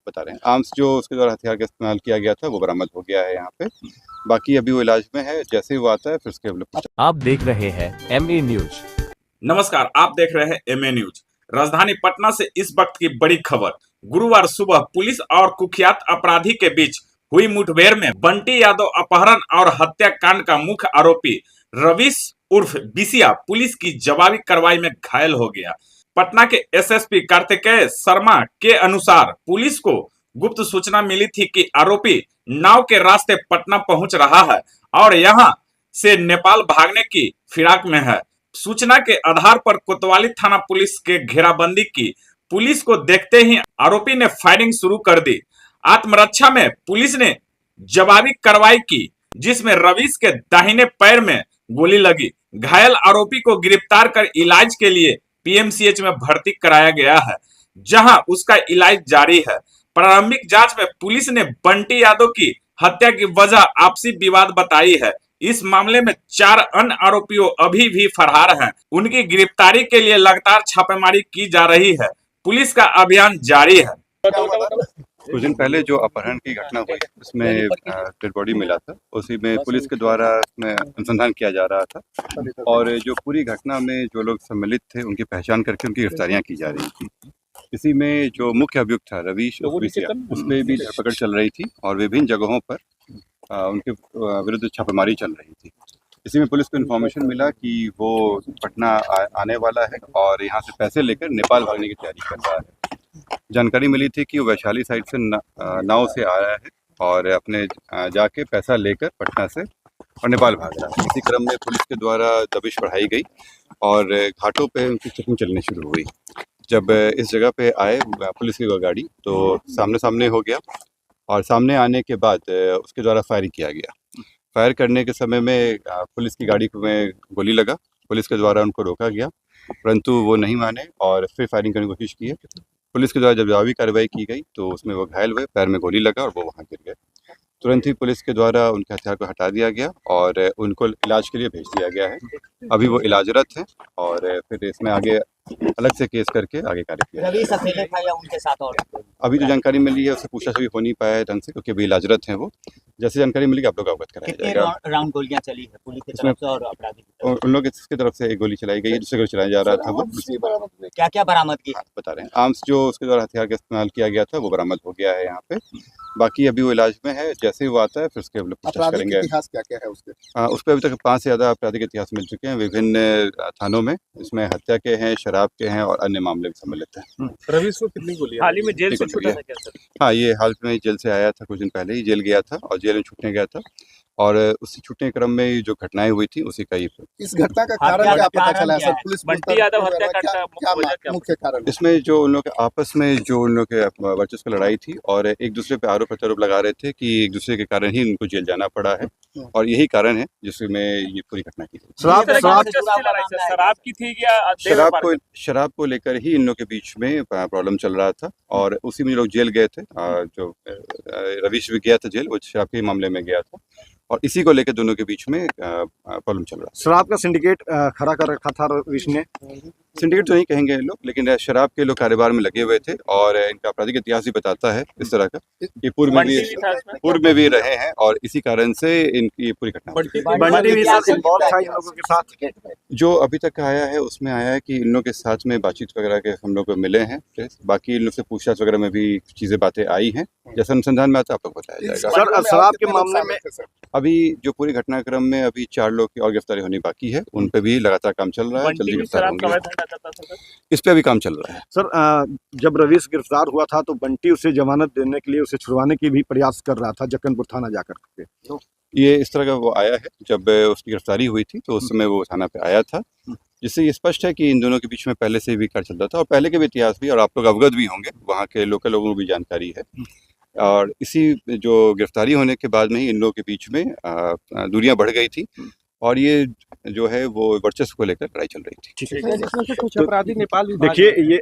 बता रहे हैं। आर्म्स जो उसके द्वारा हथियार का इस्तेमाल किया गया था वो बरामद हो गया है यहाँ पे। बाकी अभी वो इलाज में है, जैसे ही वो आता है फिर उसके हम लोग। आप देख रहे हैं MA न्यूज। नमस्कार, आप देख रहे हैं MA न्यूज। राजधानी पटना से इस वक्त की बड़ी खबर। गुरुवार सुबह पुलिस और कुख्यात अपराधी के बीच हुई मुठभेड़ में बंटी यादव अपहरण और हत्याकांड का मुख्य आरोपी रवीश उर्फ बिसिया पुलिस की जवाबी कार्रवाई में घायल हो गया। पटना के SSP कार्तिकेय शर्मा के अनुसार पुलिस को गुप्त सूचना मिली थी कि आरोपी नाव के रास्ते पटना पहुंच रहा है और यहां से नेपाल भागने की फिराक में है। सूचना के आधार पर कोतवाली थाना पुलिस के घेराबंदी की। पुलिस को देखते ही आरोपी ने फायरिंग शुरू कर दी। आत्मरक्षा में पुलिस ने जवाबी कार्रवाई की, जिसमें रवीश के दाहिने पैर में गोली लगी। घायल आरोपी को गिरफ्तार कर इलाज के लिए PMCH में भर्ती कराया गया है, जहां उसका इलाज जारी है। प्रारंभिक जांच में पुलिस ने बंटी यादव की हत्या की वजह आपसी विवाद बताई है। इस मामले में 4 अन्य आरोपियों अभी भी फरार हैं। उनकी गिरफ्तारी के लिए लगातार छापेमारी की जा रही है। पुलिस का अभियान जारी है। कुछ दिन पहले जो अपहरण की घटना हुई उसमें डेड बॉडी मिला था, उसी में पुलिस के द्वारा उसमें अनुसंधान किया जा रहा था और जो पूरी घटना में जो लोग सम्मिलित थे उनकी पहचान करके उनकी गिरफ्तारियां की जा रही थी। इसी में जो मुख्य अभियुक्त था रवीश बिसिया, उसमें भी धरपकड़ चल रही थी और विभिन्न जगहों पर उनके विरुद्ध छापेमारी चल रही थी। इसी में पुलिस को इन्फॉर्मेशन मिला कि वो पटना आने वाला है और यहाँ से पैसे लेकर नेपाल भागने की तैयारी कर रहा है। जानकारी मिली थी कि वो वैशाली साइड से नाव से आ रहा है और अपने जाके पैसा लेकर पटना से और नेपाल भाग रहा है। इसी क्रम में पुलिस के द्वारा दबिश बढ़ाई गई और घाटों पे उनकी चेकिंग चलनी शुरू हुई। जब इस जगह पे आए पुलिस की गाड़ी तो सामने सामने हो गया और सामने आने के बाद उसके द्वारा फायरिंग किया गया। फायर करने के समय में पुलिस की गाड़ी में गोली लगा। पुलिस के द्वारा उनको रोका गया, परंतु वो नहीं माने और फिर फायरिंग करने की कोशिश की है। पुलिस के द्वारा जब जवाबी कार्रवाई की गई तो उसमें वो घायल हुए, पैर में गोली लगा और वो वहाँ गिर गए। तुरंत ही पुलिस के द्वारा उनके हथियार को हटा दिया गया और उनको इलाज के लिए भेज दिया गया है। अभी वो इलाजरत हैं और फिर इसमें आगे अलग से केस करके आगे कार्य किया। रवीश अकेले था या उनके साथ और? अभी जो जानकारी मिली है उससे पूछताछ भी हो नहीं पाया है ढंग से, क्योंकि अभी इलाजरत हैं वो। जैसे जानकारी मिलेगी आप लोग अवगत कराया जाएगा। राउंड गोलियां चली है पुलिस की तरफ से और अपराधी की तरफ उन लोग की तरफ से एक गोली चलाई गई है, दूसरे गोली चलाया जा रहा था। वो क्या क्या बरामद की? बता रहे हैं। आर्म्स जो उसके द्वारा हथियार का इस्तेमाल किया गया था वो बरामद हो गया है यहाँ पे। बाकी अभी वो इलाज में है, जैसे ही वो आता है फिर उसके हम लोग पूछताछ करेंगे। इतिहास क्या क्या है उसके? उस पर अभी तक 5 से ज़्यादा आपराधिक इतिहास मिल चुके हैं विभिन्न थानों में। इसमें हत्या के हैं, शराब के हैं और अन्य मामले भी सम्मिलित हैं। रवीश को कितनी गोली? हाल ही में जेल से छूटा था क्या सर? हाँ, ये हाल में जेल से आया था, कुछ दिन पहले ही जेल गया था और जेल में छूटने गया था और उसी छूटने क्रम में जो घटनाएं हुई थी उसी का ही। इस घटना का कारण क्या पता चला सर? पुलिस बंटी यादव हत्याकांड का क्या मुख्य कारण? इसमें जो उन लोग के आपस में जो उन लोग के वर्चस्व की लड़ाई थी और एक दूसरे पे आरोप प्रत्यारोप लगा रहे थे कि एक दूसरे के कारण ही उनको जेल जाना पड़ा है और यही कारण है जिसमें ये पूरी घटना की। शराब की थी या शराब को लेकर ही इन लोग के बीच में प्रॉब्लम चल रहा था और उसी में लोग जेल गए थे। जो रवीश भी गया था जेल, वो शराब के मामले में गया था और इसी को लेकर दोनों के बीच में प्रॉब्लम चल रहा है। शराब का सिंडिकेट खड़ा कर रखा था रवीश ने। सिंडिकेट तो नहीं कहेंगे लोग, लेकिन शराब के लोग कारोबार में लगे हुए थे और इनका आपराधिक इतिहास भी बताता है इस तरह का कि पूर्व में भी रहे हैं और इसी कारण से इनकी पूरी घटना। जो अभी तक आया है उसमें आया है कि इन लोगों के साथ में बातचीत वगैरह के हम लोग मिले हैं। बाकी इन लोग से पूछताछ वगैरह में भी चीजें बातें आई हैं, जैसा अनुसंधान में आता है आप लोग बताया जाएगा। सर, शराब के मामले में अभी जो पूरी घटनाक्रम में अभी 4 लोग की और गिरफ्तारी होनी बाकी है, उन पे भी लगातार काम चल रहा है। जल्दी गिरफ्तार होंगे, इस पे भी काम चल रहा है। सर, जब रवीश गिरफ्तार हुआ था तो बंटी उसे जमानत देने के लिए उसे छुड़वाने की भी प्रयास कर रहा था जक्कनपुर थाना जाकर के। ये इस तरह का वो आया है, जब उसकी गिरफ्तारी हुई थी तो उस समय वो थाना पे आया था, जिससे ये स्पष्ट है कि इन दोनों के बीच में पहले से भी कार्य चलता था और पहले के भी इतिहास भी, और आप लोग अवगत भी होंगे, वहाँ के लोकल लोगों को भी जानकारी है। और इसी जो गिरफ्तारी होने के बाद में ही इन लोगों के बीच में दूरियां बढ़ गई थी और ये जो है वो वर्चस्व को लेकर लड़ाई चल रही थी। कुछ अपराधी नेपाल, देखिए ये